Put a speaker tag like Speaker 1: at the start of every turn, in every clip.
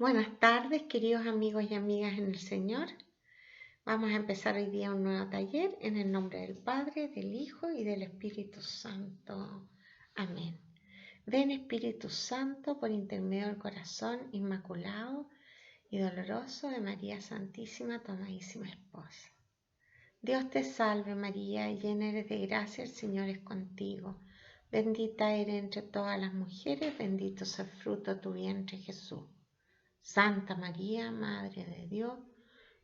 Speaker 1: Buenas tardes, queridos amigos y amigas en el Señor. Vamos a empezar hoy día un nuevo taller en el nombre del Padre, del Hijo y del Espíritu Santo. Amén. Ven Espíritu Santo por intermedio del corazón inmaculado y doloroso de María Santísima, tu amadísima esposa. Dios te salve María, llena eres de gracia, el Señor es contigo. Bendita eres entre todas las mujeres, bendito es el fruto de tu vientre Jesús. Santa María, Madre de Dios,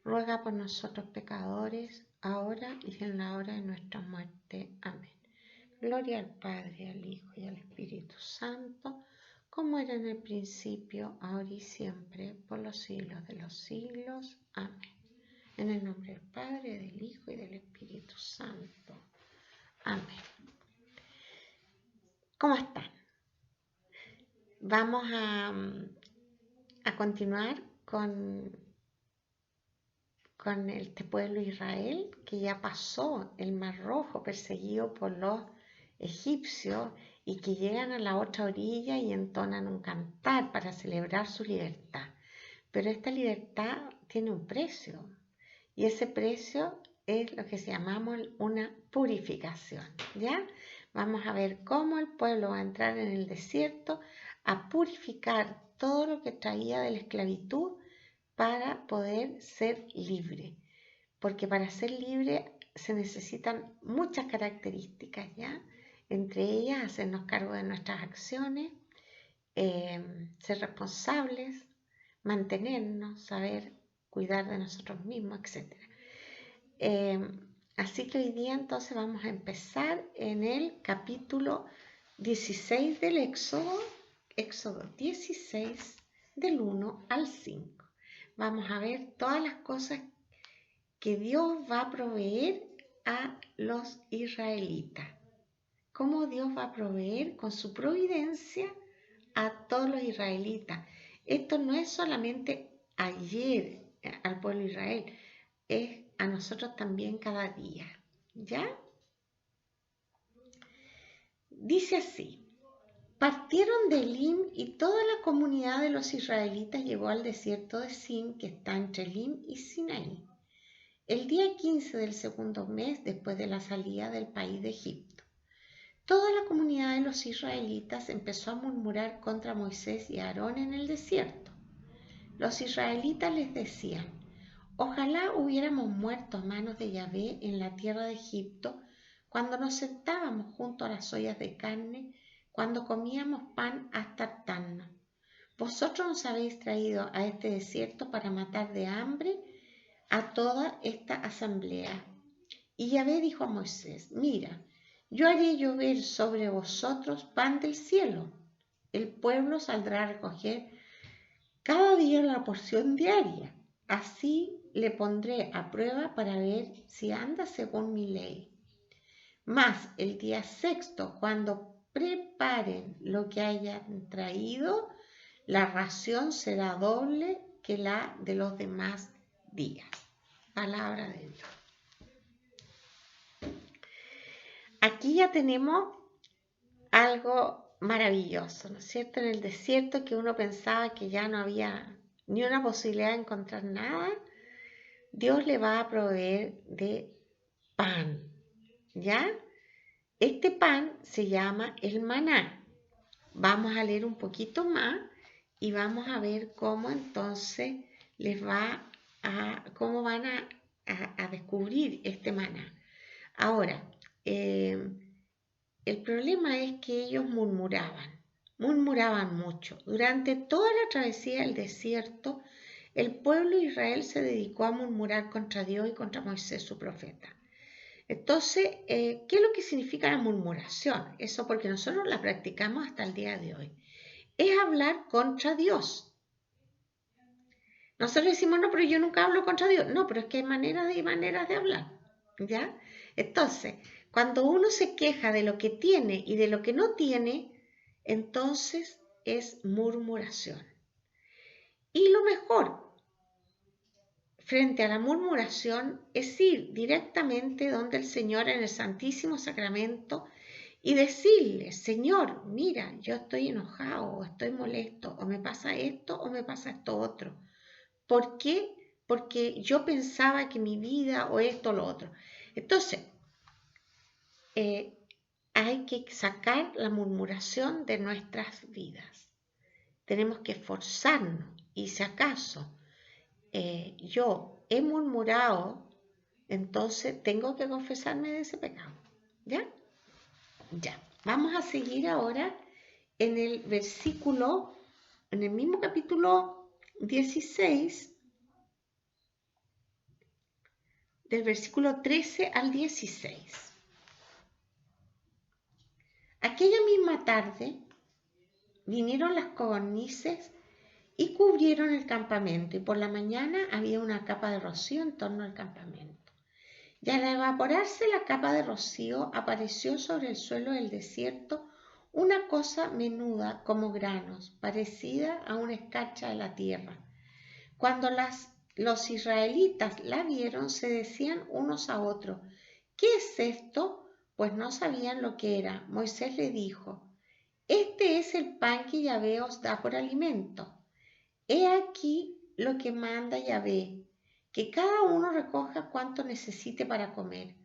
Speaker 1: ruega por nosotros pecadores, ahora y en la hora de nuestra muerte. Amén. Gloria al Padre, al Hijo y al Espíritu Santo, como era en el principio, ahora y siempre, por los siglos de los siglos. Amén. En el nombre del Padre, del Hijo y del Espíritu Santo. Amén. ¿Cómo están? Vamos a continuar con este pueblo Israel que ya pasó el Mar Rojo perseguido por los egipcios y que llegan a la otra orilla y entonan un cantar para celebrar su libertad. Pero esta libertad tiene un precio y ese precio es lo que llamamos una purificación, ¿ya? Vamos a ver cómo el pueblo va a entrar en el desierto a purificar todo lo que traía de la esclavitud para poder ser libre, porque para ser libre se necesitan muchas características, ¿ya? Entre ellas, hacernos cargo de nuestras acciones, ser responsables, mantenernos, saber cuidar de nosotros mismos, etc. Así que hoy día entonces vamos a empezar en el capítulo 16 del Éxodo 16, del 1 al 5. Vamos a ver todas las cosas que Dios va a proveer a los israelitas. Cómo Dios va a proveer con su providencia a todos los israelitas. Esto no es solamente ayer al pueblo de Israel, es a nosotros también cada día. ¿Ya? Dice así. Partieron de Elim y toda la comunidad de los israelitas llegó al desierto de Sin, que está entre Elim y Sinaí, el día 15 del segundo mes después de la salida del país de Egipto. Toda la comunidad de los israelitas empezó a murmurar contra Moisés y Aarón en el desierto. Los israelitas les decían: ojalá hubiéramos muerto a manos de Yahvé en la tierra de Egipto, cuando nos sentábamos junto a las ollas de carne, cuando comíamos pan hasta hartarnos. Vosotros nos habéis traído a este desierto para matar de hambre a toda esta asamblea. Y Yahvé dijo a Moisés: mira, yo haré llover sobre vosotros pan del cielo. El pueblo saldrá a recoger cada día la porción diaria. Así le pondré a prueba para ver si anda según mi ley. Mas el día sexto, cuando preparen lo que hayan traído, la ración será doble que la de los demás días. Palabra de Dios. Aquí ya tenemos algo maravilloso, ¿no es cierto? En el desierto, que uno pensaba que ya no había ni una posibilidad de encontrar nada, Dios le va a proveer de pan, ¿ya? Este pan se llama el maná. Vamos a leer un poquito más y vamos a ver cómo entonces cómo van a descubrir este maná. Ahora, el problema es que ellos murmuraban mucho. Durante toda la travesía del desierto, el pueblo de Israel se dedicó a murmurar contra Dios y contra Moisés, su profeta. Entonces, ¿qué es lo que significa la murmuración? Eso porque nosotros la practicamos hasta el día de hoy. Es hablar contra Dios. Nosotros decimos: no, pero yo nunca hablo contra Dios. No, pero es que hay maneras y maneras de hablar, ¿ya? Entonces, cuando uno se queja de lo que tiene y de lo que no tiene, entonces es murmuración. Y lo mejor frente a la murmuración es ir directamente donde el Señor en el Santísimo Sacramento y decirle, Señor, mira, yo estoy enojado o estoy molesto o me pasa esto o me pasa esto otro. ¿Por qué? Porque yo pensaba que mi vida o esto o lo otro. Entonces, hay que sacar la murmuración de nuestras vidas. Tenemos que esforzarnos y si acaso yo he murmurado, entonces tengo que confesarme de ese pecado. ¿Ya? Ya. Vamos a seguir ahora en el versículo, en el mismo capítulo 16, del versículo 13 al 16. Aquella misma tarde vinieron las codornices y cubrieron el campamento, y por la mañana había una capa de rocío en torno al campamento. Y al evaporarse la capa de rocío, apareció sobre el suelo del desierto una cosa menuda como granos, parecida a una escarcha de la tierra. Cuando los israelitas la vieron, se decían unos a otros, ¿qué es esto? Pues no sabían lo que era. Moisés le dijo, este es el pan que Yahvé os da por alimento. He aquí lo que manda Yahvé, que cada uno recoja cuanto necesite para comer,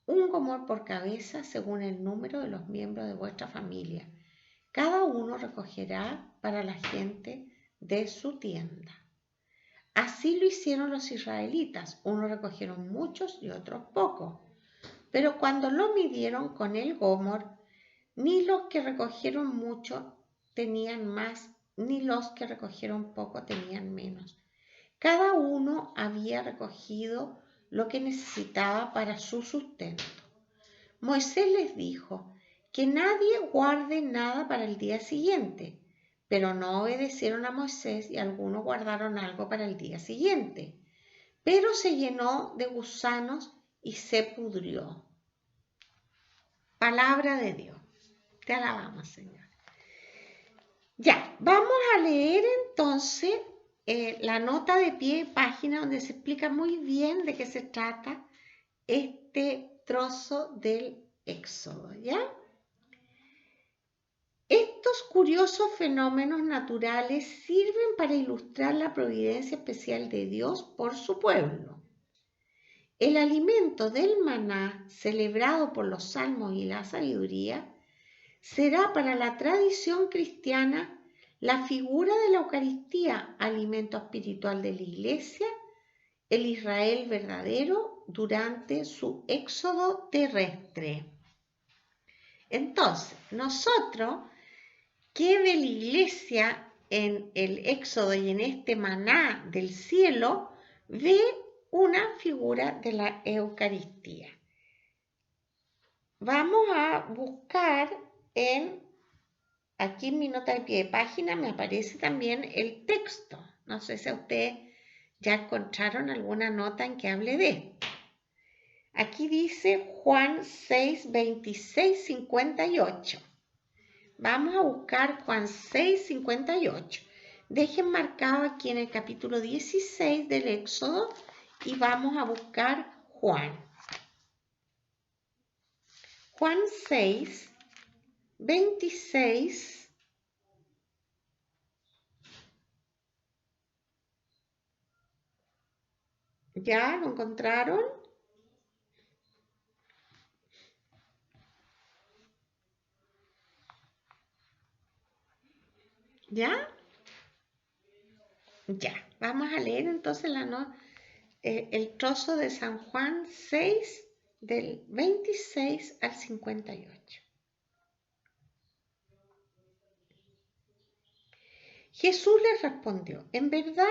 Speaker 1: un gomor por cabeza según el número de los miembros de vuestra familia. Cada uno recogerá para la gente de su tienda. Así lo hicieron los israelitas, unos recogieron muchos y otros pocos. Pero cuando lo midieron con el gomor, ni los que recogieron mucho tenían más, ni los que recogieron poco tenían menos. Cada uno había recogido lo que necesitaba para su sustento. Moisés les dijo que nadie guarde nada para el día siguiente, pero no obedecieron a Moisés y algunos guardaron algo para el día siguiente. Pero se llenó de gusanos y se pudrió. Palabra de Dios. Te alabamos, Señor. Ya, vamos a leer entonces la nota de pie de página donde se explica muy bien de qué se trata este trozo del Éxodo, ¿ya? Estos curiosos fenómenos naturales sirven para ilustrar la providencia especial de Dios por su pueblo. El alimento del maná, celebrado por los salmos y la sabiduría, será para la tradición cristiana la figura de la Eucaristía, alimento espiritual de la Iglesia, el Israel verdadero durante su éxodo terrestre. Entonces, nosotros, ¿qué ve la Iglesia en el éxodo y en este maná del cielo? Ve una figura de la Eucaristía. Vamos a buscar aquí en mi nota de pie de página me aparece también el texto. No sé si ustedes ya encontraron alguna nota en que hable de esto. Aquí dice Juan 6, 26, 58. Vamos a buscar Juan 6, 58. Dejen marcado aquí en el capítulo 16 del Éxodo y vamos a buscar Juan. Juan 6, 26. ¿Ya lo encontraron? ¿Ya? Ya. Vamos a leer entonces el trozo de San Juan 6, del 26 al 58. Jesús les respondió, en verdad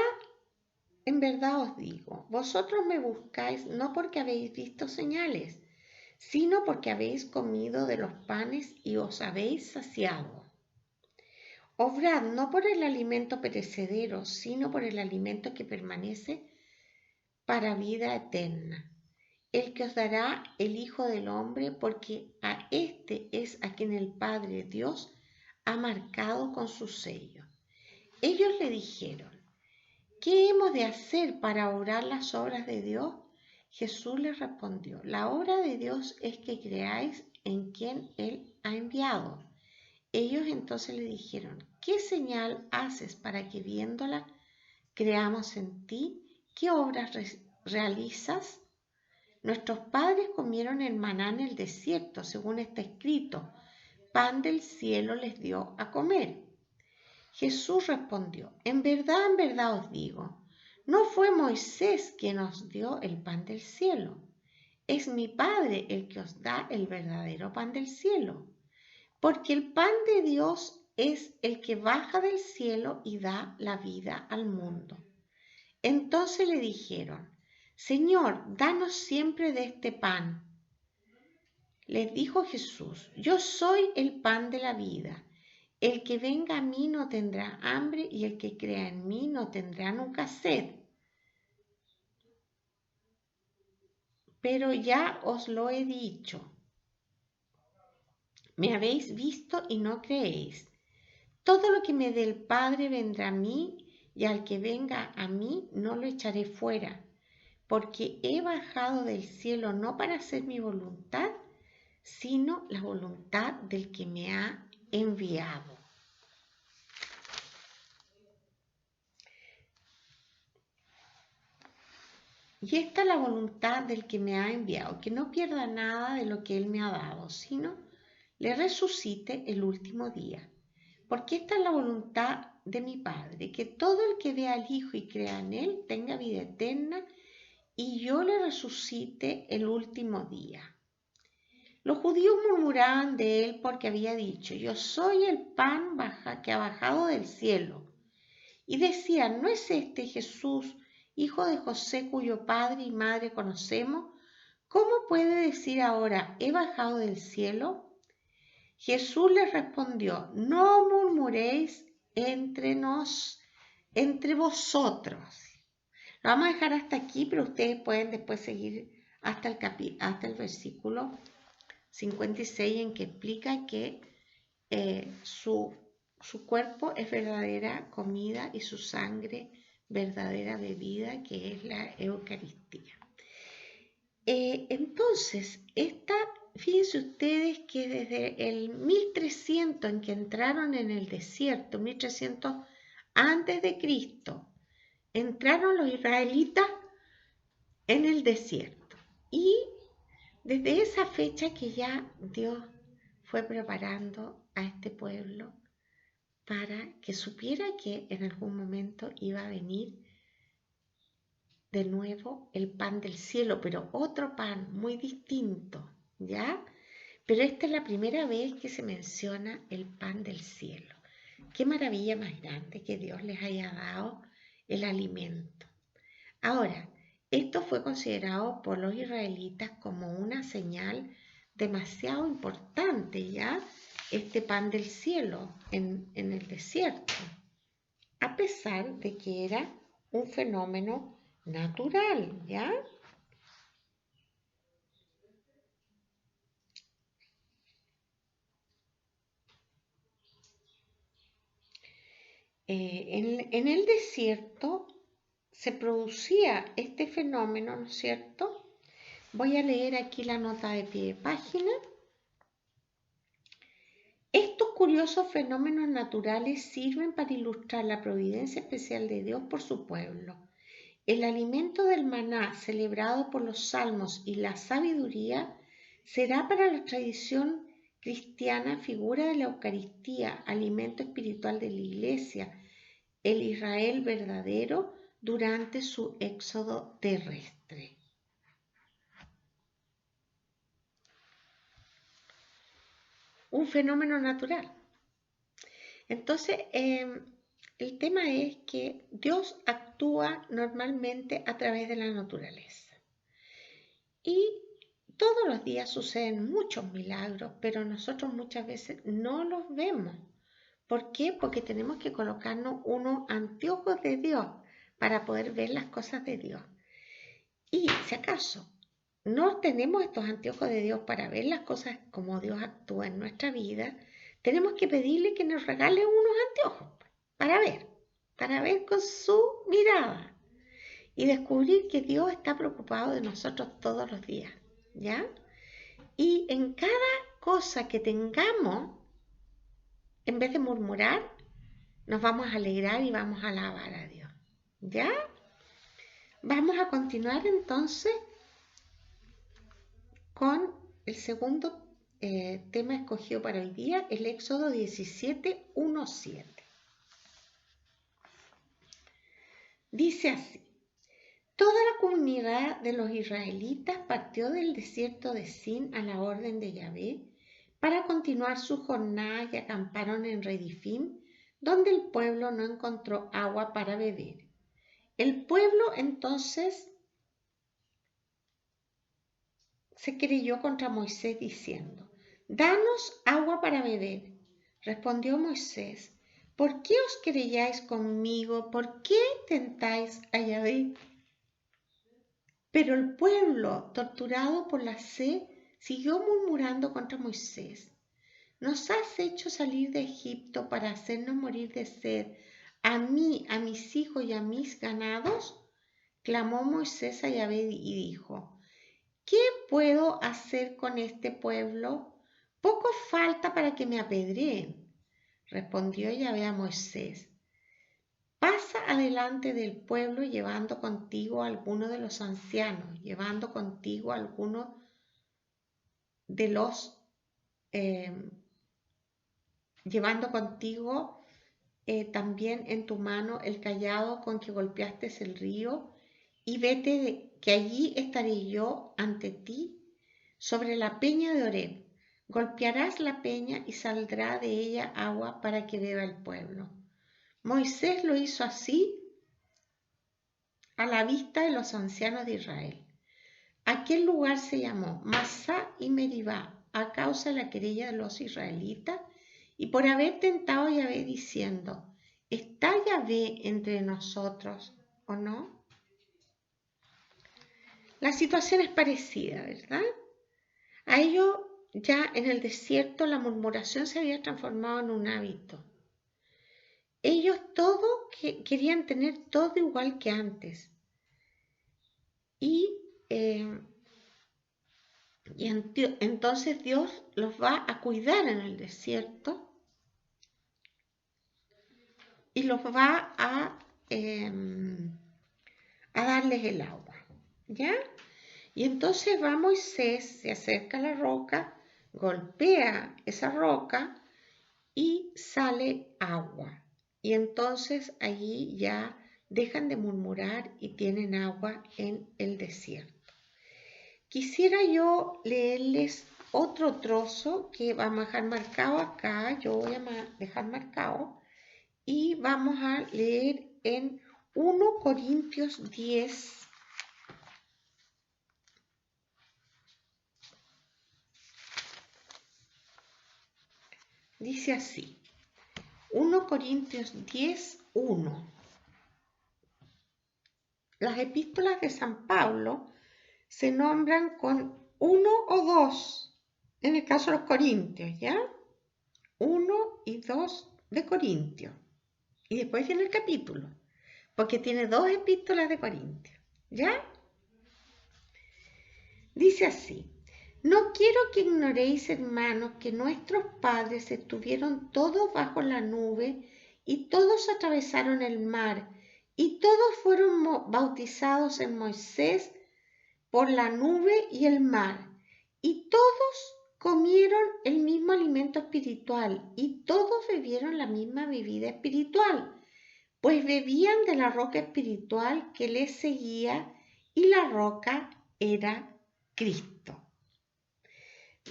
Speaker 1: os digo, vosotros me buscáis no porque habéis visto señales, sino porque habéis comido de los panes y os habéis saciado. Obrad no por el alimento perecedero, sino por el alimento que permanece para vida eterna, el que os dará el Hijo del Hombre, porque a este es a quien el Padre Dios ha marcado con su sello. Ellos le dijeron, ¿qué hemos de hacer para obrar las obras de Dios? Jesús les respondió, la obra de Dios es que creáis en quien Él ha enviado. Ellos entonces le dijeron, ¿qué señal haces para que viéndola creamos en ti? ¿Qué obras realizas? Nuestros padres comieron el maná en el desierto, según está escrito, pan del cielo les dio a comer. Jesús respondió, en verdad os digo, no fue Moisés quien os dio el pan del cielo, es mi Padre el que os da el verdadero pan del cielo, porque el pan de Dios es el que baja del cielo y da la vida al mundo. Entonces le dijeron, Señor, danos siempre de este pan. Les dijo Jesús, yo soy el pan de la vida. El que venga a mí no tendrá hambre y el que crea en mí no tendrá nunca sed. Pero ya os lo he dicho. Me habéis visto y no creéis. Todo lo que me dé el Padre vendrá a mí y al que venga a mí no lo echaré fuera, porque he bajado del cielo no para hacer mi voluntad, sino la voluntad del que me ha enviado. Y esta es la voluntad del que me ha enviado, que no pierda nada de lo que Él me ha dado, sino le resucite el último día. Porque esta es la voluntad de mi Padre, que todo el que vea al Hijo y crea en Él tenga vida eterna, y yo le resucite el último día. Los judíos murmuraban de Él porque había dicho, yo soy el pan que ha bajado del cielo. Y decían, ¿no es este Jesús, hijo de José, cuyo padre y madre conocemos? ¿Cómo puede decir ahora, he bajado del cielo? Jesús les respondió, no murmuréis entre vosotros. Lo vamos a dejar hasta aquí, pero ustedes pueden después seguir hasta el versículo 56 en que explica que su cuerpo es verdadera comida y su sangre verdadera bebida, que es la Eucaristía. Entonces, fíjense ustedes que desde el 1300 en que entraron en el desierto, 1300 antes de Cristo, entraron los israelitas en el desierto. Y desde esa fecha que ya Dios fue preparando a este pueblo para que supiera que en algún momento iba a venir de nuevo el pan del cielo, pero otro pan muy distinto, ¿ya? Pero esta es la primera vez que se menciona el pan del cielo. Qué maravilla más grande que Dios les haya dado el alimento. Ahora, esto fue considerado por los israelitas como una señal demasiado importante, ¿ya? Este pan del cielo en el desierto, a pesar de que era un fenómeno natural, ¿ya? En el desierto se producía este fenómeno, ¿no es cierto? Voy a leer aquí la nota de pie de página. Estos curiosos fenómenos naturales sirven para ilustrar la providencia especial de Dios por su pueblo. El alimento del maná, celebrado por los salmos y la sabiduría, será para la tradición cristiana figura de la Eucaristía, alimento espiritual de la Iglesia, el Israel verdadero durante su éxodo terrestre. Un fenómeno natural. Entonces, el tema es que Dios actúa normalmente a través de la naturaleza. Y todos los días suceden muchos milagros, pero nosotros muchas veces no los vemos. ¿Por qué? Porque tenemos que colocarnos unos anteojos de Dios para poder ver las cosas de Dios. Y si acaso no tenemos estos anteojos de Dios para ver las cosas como Dios actúa en nuestra vida, tenemos que pedirle que nos regale unos anteojos para ver con su mirada y descubrir que Dios está preocupado de nosotros todos los días, ¿ya? Y en cada cosa que tengamos, en vez de murmurar, nos vamos a alegrar y vamos a alabar a Dios. ¿Ya? Vamos a continuar entonces con el segundo tema escogido para hoy día, el Éxodo 17, 1-7. Dice así: toda la comunidad de los israelitas partió del desierto de Sin a la orden de Yahvé para continuar su jornada y acamparon en Redifim, donde el pueblo no encontró agua para beber. El pueblo entonces se querelló contra Moisés diciendo: danos agua para beber. Respondió Moisés: ¿por qué os querelláis conmigo? ¿Por qué tentáis a Yahvé? Pero el pueblo, torturado por la sed, siguió murmurando contra Moisés: ¿nos has hecho salir de Egipto para hacernos morir de sed, a mí, a mis hijos y a mis ganados? Clamó Moisés a Yahvé y dijo: ¿qué puedo hacer con este pueblo? Poco falta para que me apedreen. Respondió Yahvé a Moisés: pasa adelante del pueblo llevando contigo a alguno de los ancianos, llevando contigo a alguno de los, llevando contigo también en tu mano el cayado con que golpeaste el río, y vete, que allí estaré yo ante ti sobre la peña de Horeb. Golpearás la peña y saldrá de ella agua para que beba el pueblo. Moisés lo hizo así a la vista de los ancianos de Israel. Aquel lugar se llamó Masá y Meribá a causa de la querella de los israelitas y por haber tentado a Yahvé diciendo: ¿está Yahvé entre nosotros o no? La situación es parecida, ¿verdad? A ello ya en el desierto la murmuración se había transformado en un hábito. Ellos querían tener todo igual que antes. Y entonces Dios los va a cuidar en el desierto y los va a darles el agua, ¿ya? Y entonces va Moisés, se acerca a la roca, golpea esa roca y sale agua. Y entonces allí ya dejan de murmurar y tienen agua en el desierto. Quisiera yo leerles otro trozo que vamos a dejar marcado acá. Yo voy a dejar marcado y vamos a leer en 1 Corintios 10. Dice así, 1 Corintios 10, 1. Las epístolas de San Pablo se nombran con 1 o 2, en el caso de los Corintios, ¿ya? 1 y 2 de Corintios. Y después viene el capítulo, porque tiene 2 epístolas de Corintios, ¿ya? Dice así: no quiero que ignoréis, hermanos, que nuestros padres estuvieron todos bajo la nube y todos atravesaron el mar y todos fueron bautizados en Moisés por la nube y el mar, y todos comieron el mismo alimento espiritual y todos bebieron la misma bebida espiritual, pues bebían de la roca espiritual que les seguía, y la roca era Cristo.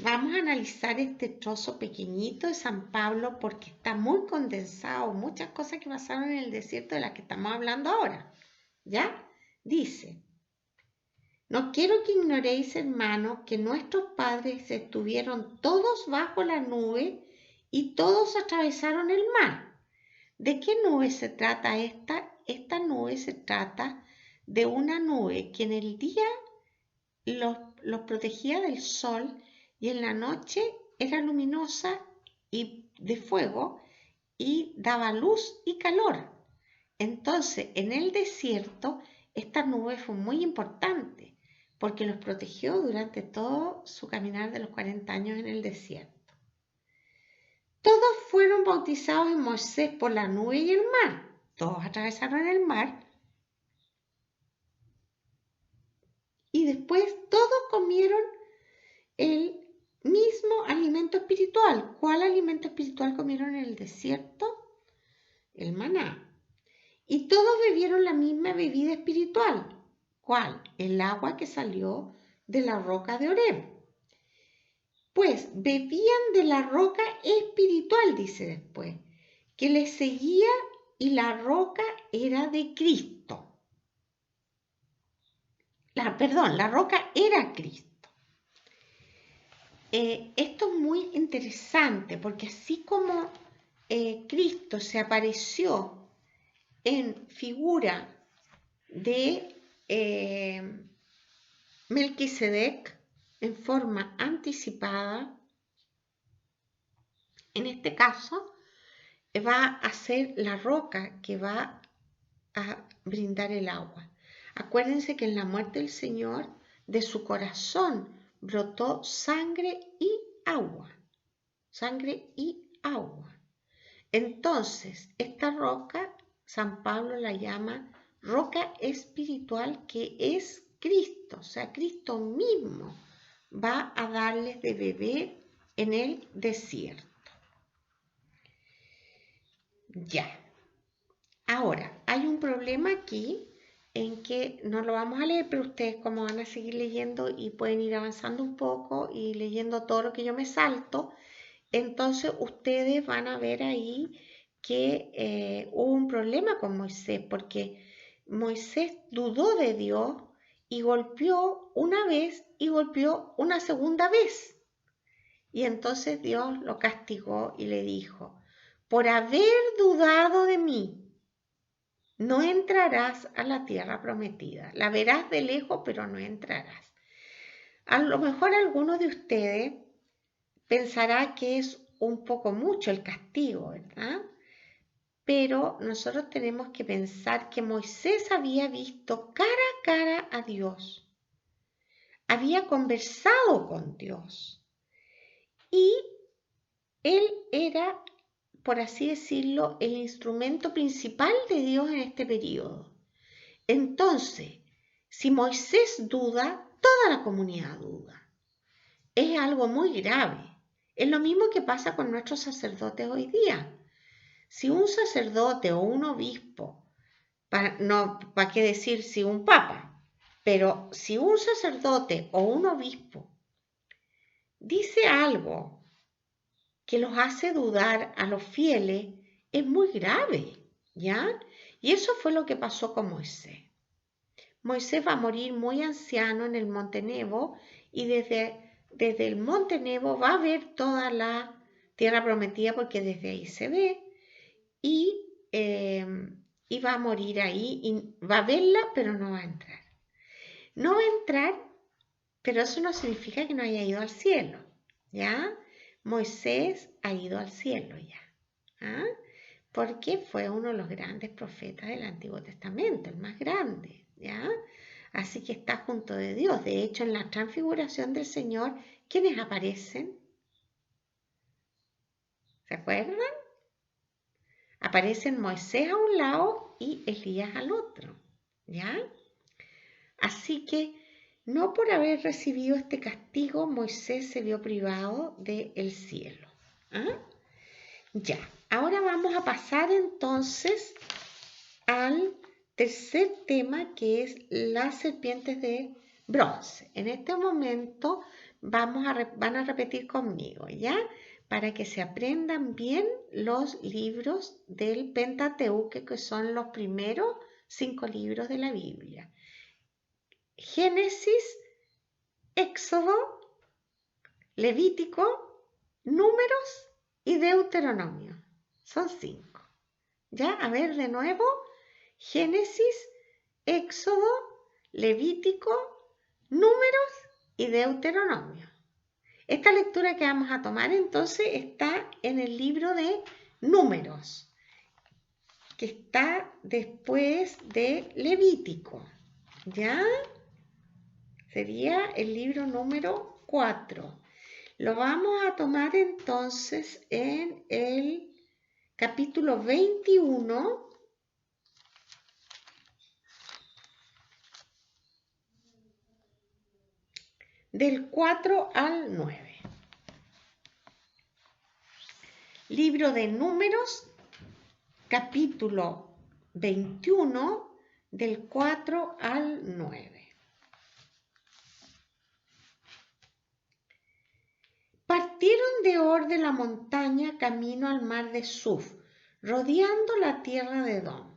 Speaker 1: Vamos a analizar este trozo pequeñito de San Pablo porque está muy condensado, muchas cosas que pasaron en el desierto de las que estamos hablando ahora. ¿Ya? Dice: no quiero que ignoréis, hermanos, que nuestros padres estuvieron todos bajo la nube y todos atravesaron el mar. ¿De qué nube se trata esta? Esta nube se trata de una nube que en el día los protegía del sol y en la noche era luminosa y de fuego y daba luz y calor. Entonces, en el desierto, esta nube fue muy importante porque los protegió durante todo su caminar de los 40 años en el desierto. todos fueron bautizados en Moisés por la nube y el mar. Todos atravesaron el mar. Y después todos comieron el mismo alimento espiritual. ¿Cuál alimento espiritual comieron en el desierto? El maná. Y todos bebieron la misma bebida espiritual. ¿Cuál? El agua que salió de la roca de Horeb. Pues bebían de la roca espiritual, dice después, que les seguía, y la roca era de Cristo. La roca era Cristo. Esto es muy interesante porque así como Cristo se apareció en figura de Melquisedec en forma anticipada, en este caso va a ser la roca que va a brindar el agua. Acuérdense que en la muerte del Señor, de su corazón brotó sangre y agua. Sangre y agua. Entonces, esta roca, San Pablo la llama roca espiritual, que es Cristo. O sea, Cristo mismo va a darles de beber en el desierto. Ya. Ahora, hay un problema aquí en que no lo vamos a leer, pero ustedes como van a seguir leyendo y pueden ir avanzando un poco y leyendo todo lo que yo me salto, entonces ustedes van a ver ahí que hubo un problema con Moisés, porque Moisés dudó de Dios y golpeó una vez y golpeó una segunda vez. Y entonces Dios lo castigó y le dijo, por haber dudado de mí, no entrarás a la tierra prometida. La verás de lejos, pero no entrarás. A lo mejor alguno de ustedes pensará que es un poco mucho el castigo, ¿verdad? Pero nosotros tenemos que pensar que Moisés había visto cara a cara a Dios. Había conversado con Dios. Y él era, por así decirlo, el instrumento principal de Dios en este periodo. Entonces, si Moisés duda, toda la comunidad duda. Es algo muy grave. Es lo mismo que pasa con nuestros sacerdotes hoy día. Si un sacerdote o un obispo, ¿para qué decir si un papa? Pero si un sacerdote o un obispo dice algo que los hace dudar a los fieles, es muy grave, ¿ya? Y eso fue lo que pasó con Moisés. Moisés va a morir muy anciano en el Monte Nebo y desde el Monte Nebo va a ver toda la tierra prometida porque desde ahí se ve y va a morir ahí y va a verla pero no va a entrar. No va a entrar, pero eso no significa que no haya ido al cielo, ¿ya? Moisés ha ido al cielo ya, ¿ah? Porque fue uno de los grandes profetas del Antiguo Testamento, el más grande, ¿ya? Así que está junto de Dios. De hecho, en la transfiguración del Señor, ¿quiénes aparecen? ¿Se acuerdan? Aparecen Moisés a un lado y Elías al otro, ¿ya? Así que, no por haber recibido este castigo, Moisés se vio privado del cielo. ¿Ah? Ya, ahora vamos a pasar entonces al tercer tema, que es las serpientes de bronce. En este momento van a repetir conmigo, ¿ya? Para que se aprendan bien los libros del Pentateuco, que son los primeros 5 libros de la Biblia. Génesis, Éxodo, Levítico, Números y Deuteronomio. Son 5. ¿Ya? A ver de nuevo. Génesis, Éxodo, Levítico, Números y Deuteronomio. Esta lectura que vamos a tomar entonces está en el libro de Números, que está después de Levítico, ¿ya? Sería el libro número 4. Lo vamos a tomar entonces en el capítulo 21, del 4 al 9. Libro de Números, capítulo 21, del 4 al 9. Partieron de Or de la montaña camino al mar de Suf, rodeando la tierra de Edom.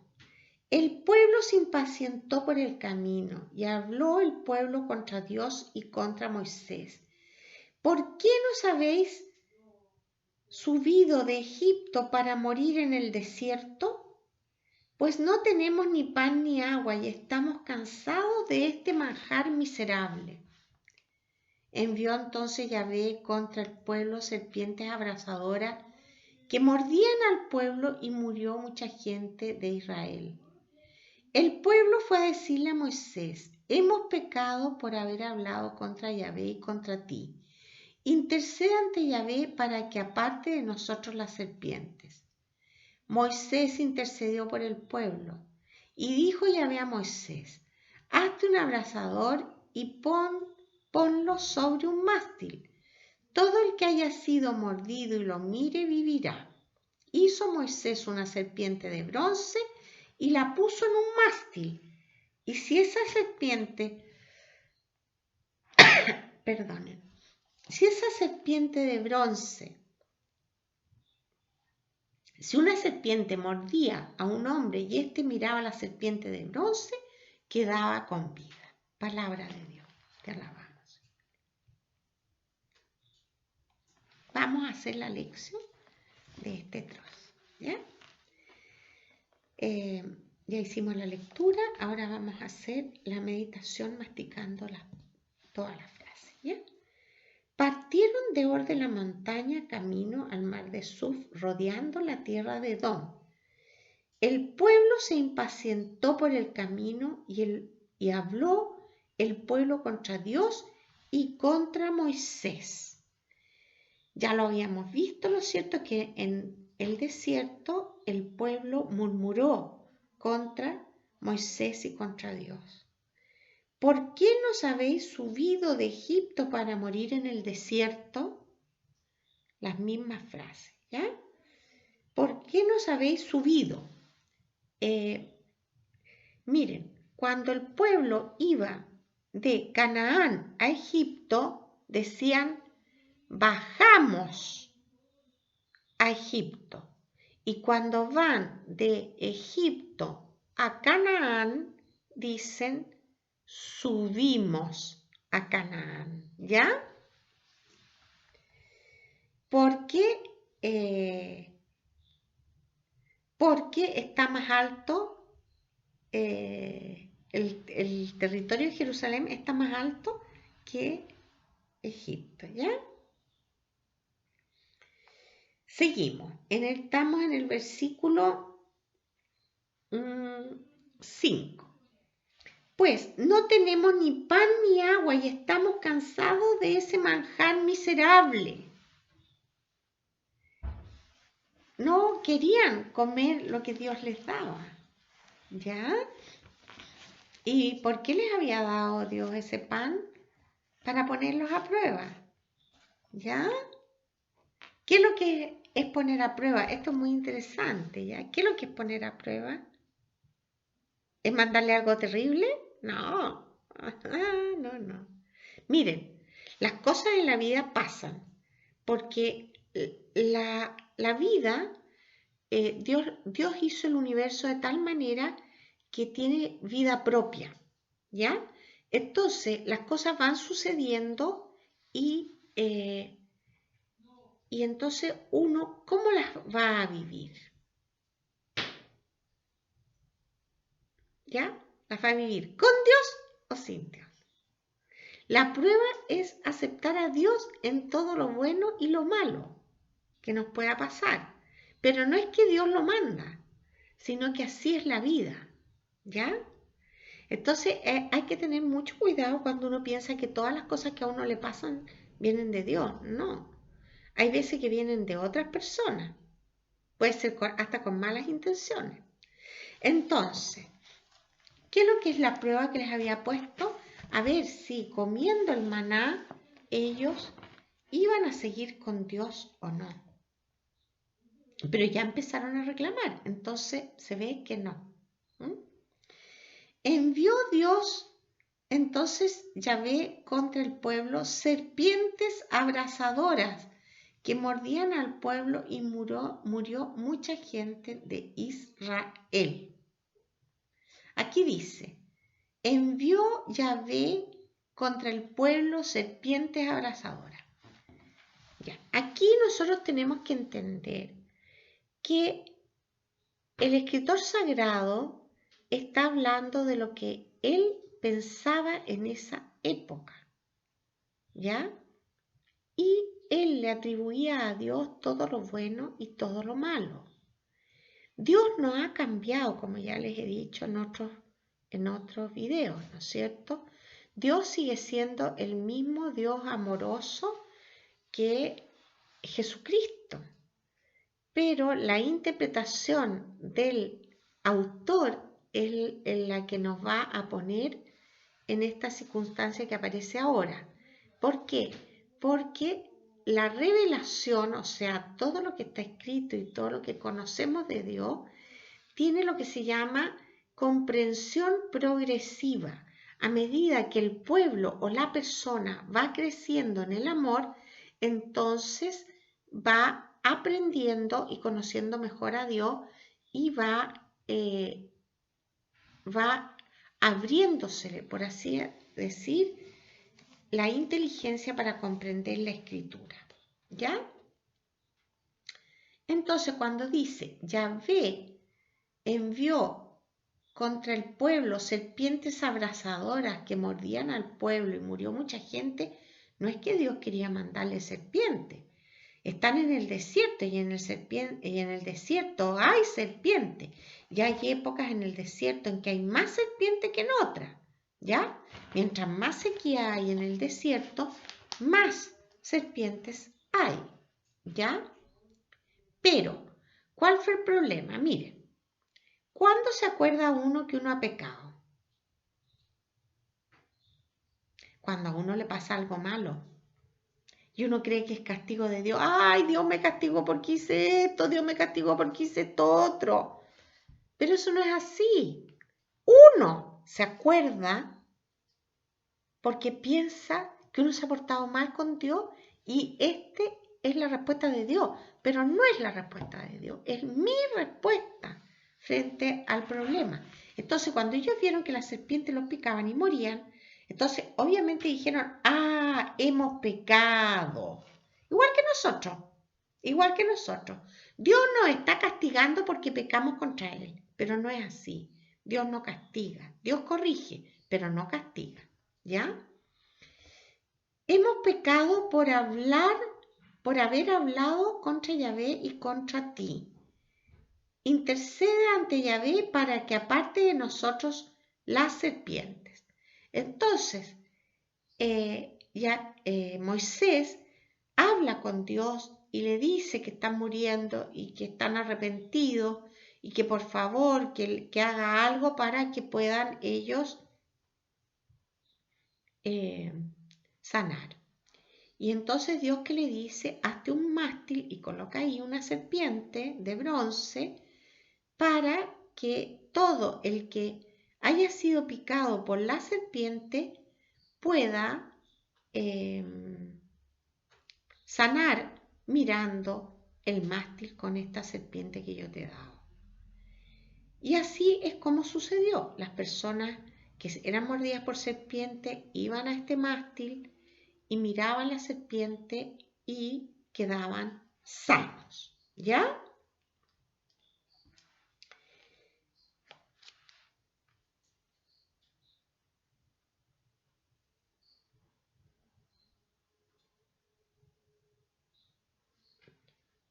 Speaker 1: El pueblo se impacientó por el camino y habló el pueblo contra Dios y contra Moisés. ¿Por qué nos habéis subido de Egipto para morir en el desierto? Pues no tenemos ni pan ni agua y estamos cansados de este manjar miserable. Envió entonces Yahvé contra el pueblo serpientes abrasadoras que mordían al pueblo y murió mucha gente de Israel. El pueblo fue a decirle a Moisés: hemos pecado por haber hablado contra Yahvé y contra ti. Intercede ante Yahvé para que aparte de nosotros las serpientes. Moisés intercedió por el pueblo y dijo Yahvé a Moisés: hazte un abrasador y ponlo sobre un mástil. Todo el que haya sido mordido y lo mire vivirá. Hizo Moisés una serpiente de bronce y la puso en un mástil. Y si esa serpiente, si esa serpiente de bronce, si una serpiente mordía a un hombre y éste miraba a la serpiente de bronce, quedaba con vida. Palabra de Dios, te alabamos. Vamos a hacer la lección de este trozo, ¿ya? Ya hicimos la lectura, ahora vamos a hacer la meditación masticando todas las frases, ¿ya? Partieron de Or de la montaña camino al mar de Suf, rodeando la tierra de Edom. El pueblo se impacientó por el camino y habló el pueblo contra Dios y contra Moisés. Ya lo habíamos visto, ¿no es cierto?, que en el desierto el pueblo murmuró contra Moisés y contra Dios. ¿Por qué nos habéis subido de Egipto para morir en el desierto? Las mismas frases, ¿ya? ¿Por qué nos habéis subido? Miren, cuando el pueblo iba de Canaán a Egipto, decían: bajamos a Egipto. Y cuando van de Egipto a Canaán, dicen: subimos a Canaán, ¿ya? Porque está más alto, el territorio de Jerusalén está más alto que Egipto, ¿ya? Seguimos. Estamos en el versículo 5. Pues no tenemos ni pan ni agua y estamos cansados de ese manjar miserable. No querían comer lo que Dios les daba, ¿ya? ¿Y por qué les había dado Dios ese pan? Para ponerlos a prueba, ¿ya? ¿Qué es lo que es poner a prueba? Esto es muy interesante, ¿ya? ¿Qué es lo que es poner a prueba? ¿Es mandarle algo terrible? No, no. Miren, las cosas en la vida pasan porque la vida, Dios hizo el universo de tal manera que tiene vida propia, ¿ya? Entonces, las cosas van sucediendo y entonces uno, ¿cómo las va a vivir? ¿Ya? ¿Las va a vivir con Dios o sin Dios? La prueba es aceptar a Dios en todo lo bueno y lo malo que nos pueda pasar. Pero no es que Dios lo manda, sino que así es la vida, ¿ya? Entonces hay que tener mucho cuidado cuando uno piensa que todas las cosas que a uno le pasan vienen de Dios, no. Hay veces que vienen de otras personas, puede ser hasta con malas intenciones. Entonces, ¿qué es lo que es la prueba que les había puesto? A ver si comiendo el maná ellos iban a seguir con Dios o no. Pero ya empezaron a reclamar, entonces se ve que no. Envió Dios entonces Yahvé contra el pueblo serpientes abrasadoras que mordían al pueblo y murió mucha gente de Israel. Aquí dice, envió Yahvé contra el pueblo serpientes abrasadoras. Ya, aquí nosotros tenemos que entender que el escritor sagrado está hablando de lo que él pensaba en esa época, ¿ya? Y él le atribuía a Dios todo lo bueno y todo lo malo. Dios no ha cambiado, como ya les he dicho en otros videos, ¿no es cierto? Dios sigue siendo el mismo Dios amoroso que Jesucristo, pero la interpretación del autor es la que nos va a poner en esta circunstancia que aparece ahora. ¿Por qué? Porque la revelación, o sea, todo lo que está escrito y todo lo que conocemos de Dios, tiene lo que se llama comprensión progresiva. A medida que el pueblo o la persona va creciendo en el amor, entonces va aprendiendo y conociendo mejor a Dios y va abriéndosele, por así decir, la inteligencia para comprender la escritura. ¿Ya? Entonces, cuando dice Yahvé envió contra el pueblo serpientes abrasadoras que mordían al pueblo y murió mucha gente, no es que Dios quería mandarle serpientes. Están en el desierto y en el desierto hay serpientes. Y hay épocas en el desierto en que hay más serpientes que en otras. ¿Ya? Mientras más sequía hay en el desierto, más serpientes hay. ¿Ya? Pero, ¿cuál fue el problema? Miren, ¿cuándo se acuerda uno que uno ha pecado? Cuando a uno le pasa algo malo. Y uno cree que es castigo de Dios. ¡Ay, Dios me castigó porque hice esto! ¡Dios me castigó porque hice esto otro! Pero eso no es así. Uno se acuerda porque piensa que uno se ha portado mal con Dios y es la respuesta de Dios. Pero no es la respuesta de Dios, es mi respuesta frente al problema. Entonces, cuando ellos vieron que las serpientes los picaban y morían, entonces obviamente dijeron, hemos pecado. Igual que nosotros. Dios nos está castigando porque pecamos contra Él, pero no es así. Dios no castiga, Dios corrige, pero no castiga. ¿Ya? Hemos pecado por haber hablado contra Yahvé y contra ti. Intercede ante Yahvé para que aparte de nosotros las serpientes. Entonces, Moisés habla con Dios y le dice que están muriendo y que están arrepentidos y que por favor que haga algo para que puedan ellos sanar. Y entonces Dios que le dice, hazte un mástil y coloca ahí una serpiente de bronce para que todo el que haya sido picado por la serpiente pueda sanar mirando el mástil con esta serpiente que yo te he dado. Y así es como sucedió. Las personas que eran mordidas por serpiente iban a este mástil y miraban la serpiente y quedaban sanos. ¿Ya?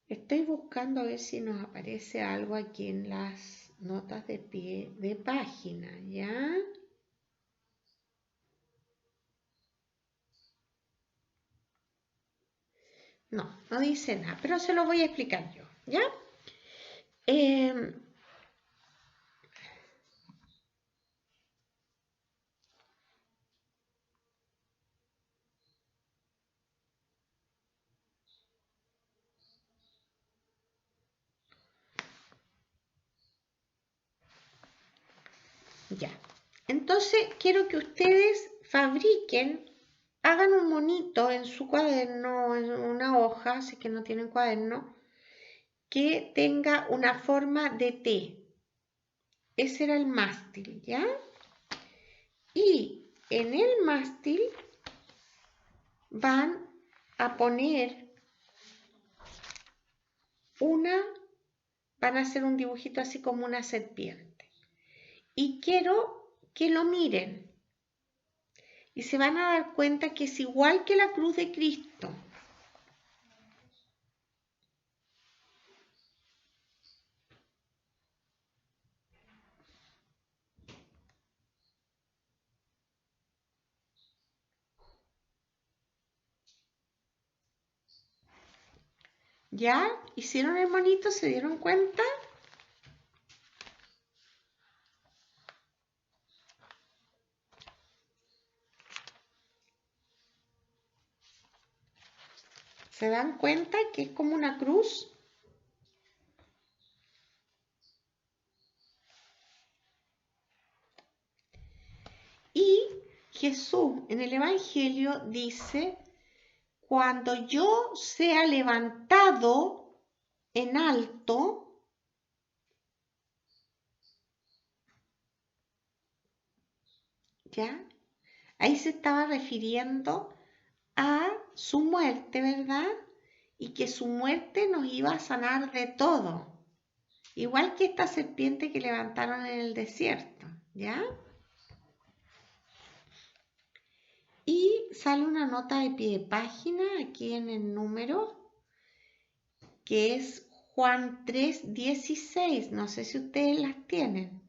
Speaker 1: Estoy buscando a ver si nos aparece algo aquí en las notas de pie de página, ¿ya? A No dice nada, pero se lo voy a explicar yo, ¿ya? Ya. Entonces, quiero que ustedes fabriquen, hagan un monito en su cuaderno, en una hoja, así que no tienen cuaderno, que tenga una forma de T. Ese era el mástil, ¿ya? Y en el mástil van a poner van a hacer un dibujito así como una serpiente. Y quiero que lo miren. Y se van a dar cuenta que es igual que la cruz de Cristo. ¿Ya? ¿Hicieron el monito? ¿Se dieron cuenta? ¿Se dan cuenta que es como una cruz? Y Jesús en el Evangelio dice, cuando yo sea levantado en alto, ¿ya? Ahí se estaba refiriendo a su muerte, ¿verdad? Y que su muerte nos iba a sanar de todo. Igual que esta serpiente que levantaron en el desierto, ¿ya? Y sale una nota de pie de página aquí en el número, que es Juan 3:16. No sé si ustedes las tienen.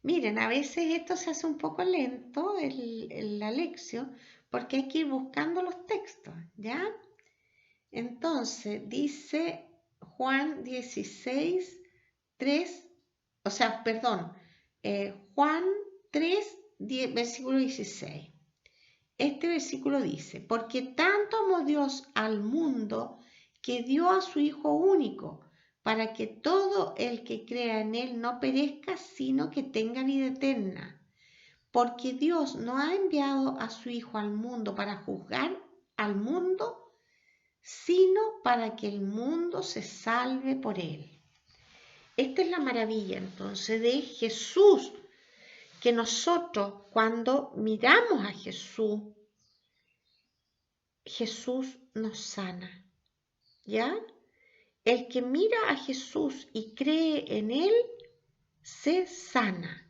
Speaker 1: Miren, a veces esto se hace un poco lento, la lección, porque hay que ir buscando los textos, ¿ya? Entonces, dice Juan 16, 3, o sea, perdón, Juan 3, versículo 16. Este versículo dice, porque tanto amó Dios al mundo que dio a su Hijo único, para que todo el que crea en Él no perezca, sino que tenga vida eterna. Porque Dios no ha enviado a su Hijo al mundo para juzgar al mundo, sino para que el mundo se salve por Él. Esta es la maravilla entonces de Jesús, que nosotros cuando miramos a Jesús, Jesús nos sana, ¿ya? El que mira a Jesús y cree en Él, se sana,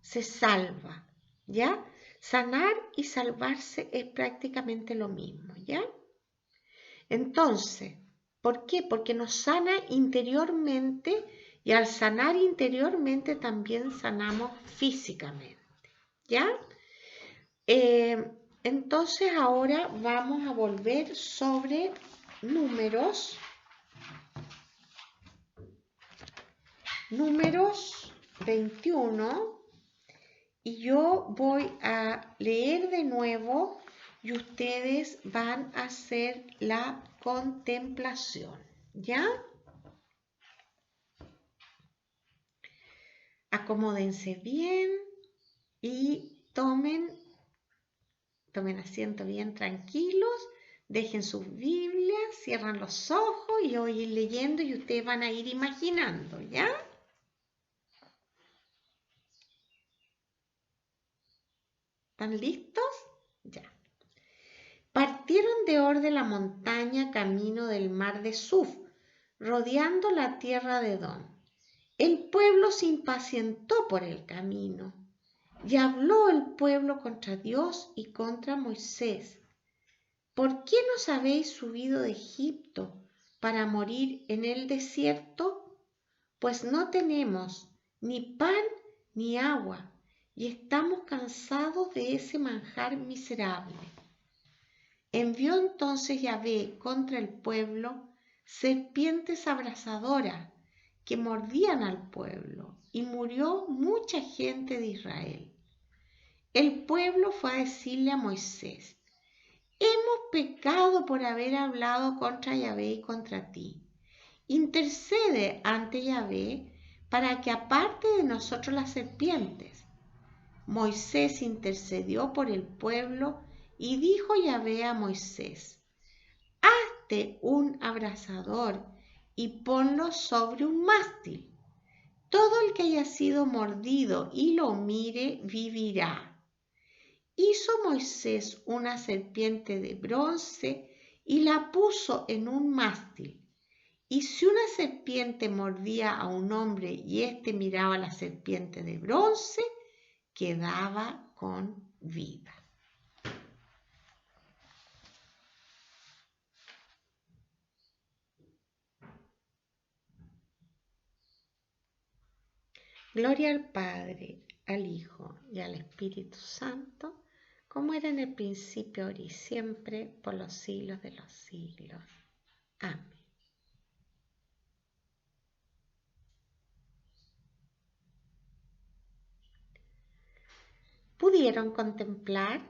Speaker 1: se salva, ¿ya? Sanar y salvarse es prácticamente lo mismo, ¿ya? Entonces, ¿por qué? Porque nos sana interiormente y al sanar interiormente también sanamos físicamente, ¿ya? Entonces ahora vamos a volver sobre números 21 y yo voy a leer de nuevo y ustedes van a hacer la contemplación, ¿ya? Acomódense bien y tomen asiento bien tranquilos, dejen sus Biblias, cierran los ojos y yo voy a ir leyendo y ustedes van a ir imaginando, ¿ya? ¿Están listos? Ya. Partieron de Or de la montaña camino del mar de Suf, rodeando la tierra de Edom. El pueblo se impacientó por el camino y habló el pueblo contra Dios y contra Moisés. ¿Por qué nos habéis subido de Egipto para morir en el desierto? Pues no tenemos ni pan ni agua y estamos cansados de ese manjar miserable. Envió entonces Yahvé contra el pueblo serpientes abrasadoras que mordían al pueblo, y murió mucha gente de Israel. El pueblo fue a decirle a Moisés: hemos pecado por haber hablado contra Yahvé y contra ti. Intercede ante Yahvé para que aparte de nosotros las serpientes. Moisés intercedió por el pueblo y dijo Yahvé a Moisés: hazte un abrasador y ponlo sobre un mástil. Todo el que haya sido mordido y lo mire vivirá. Hizo Moisés una serpiente de bronce y la puso en un mástil. Y si una serpiente mordía a un hombre y éste miraba a la serpiente de bronce, quedaba con vida. Gloria al Padre, al Hijo y al Espíritu Santo, como era en el principio, ahora y siempre, por los siglos de los siglos. Amén. ¿Pudieron contemplar?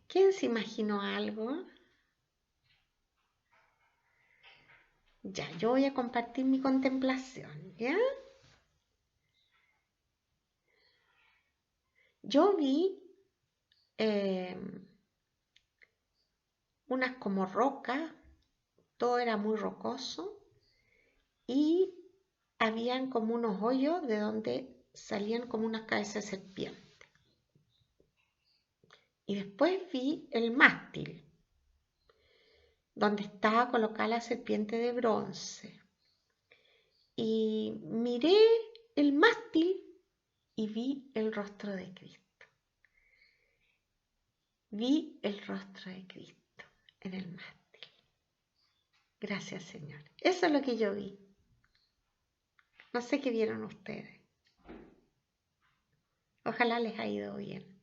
Speaker 1: ¿Quién se imaginó algo? Ya, yo voy a compartir mi contemplación, ¿ya? Yo vi unas como rocas, todo era muy rocoso, y habían como unos hoyos de donde salían como unas cabezas de serpiente. Y después vi el mástil, donde estaba colocada la serpiente de bronce. Y miré el mástil y vi el rostro de Cristo. Vi el rostro de Cristo en el mástil. Gracias, Señor. Eso es lo que yo vi. No sé qué vieron ustedes. Ojalá les haya ido bien.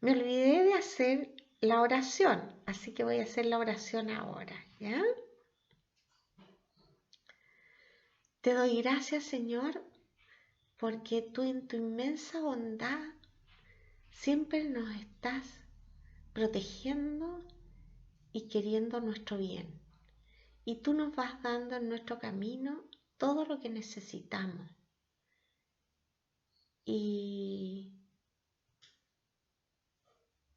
Speaker 1: Me olvidé de hacer la oración, así que voy a hacer la oración ahora, ¿ya? Te doy gracias, Señor, porque tú en tu inmensa bondad siempre nos estás protegiendo y queriendo nuestro bien. Y tú nos vas dando en nuestro camino todo lo que necesitamos. Y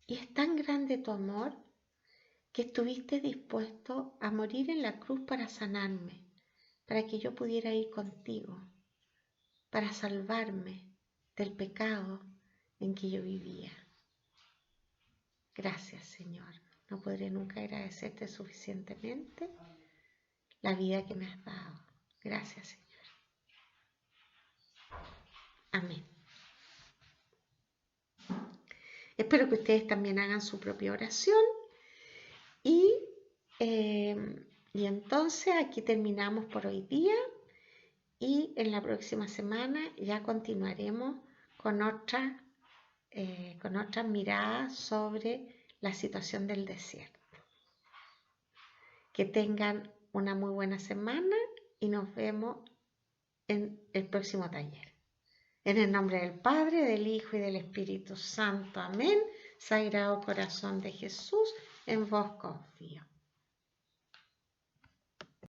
Speaker 1: es tan grande tu amor que estuviste dispuesto a morir en la cruz para sanarme, para que yo pudiera ir contigo, para salvarme del pecado en que yo vivía. Gracias, Señor. No podré nunca agradecerte suficientemente la vida que me has dado. Gracias, Señor. Amén. Espero que ustedes también hagan su propia oración. Y entonces aquí terminamos por hoy día. Y en la próxima semana ya continuaremos con otra mirada sobre la situación del desierto. Que tengan una muy buena semana y nos vemos en el próximo taller. En el nombre del Padre, del Hijo y del Espíritu Santo. Amén. Sagrado Corazón de Jesús, en vos confío.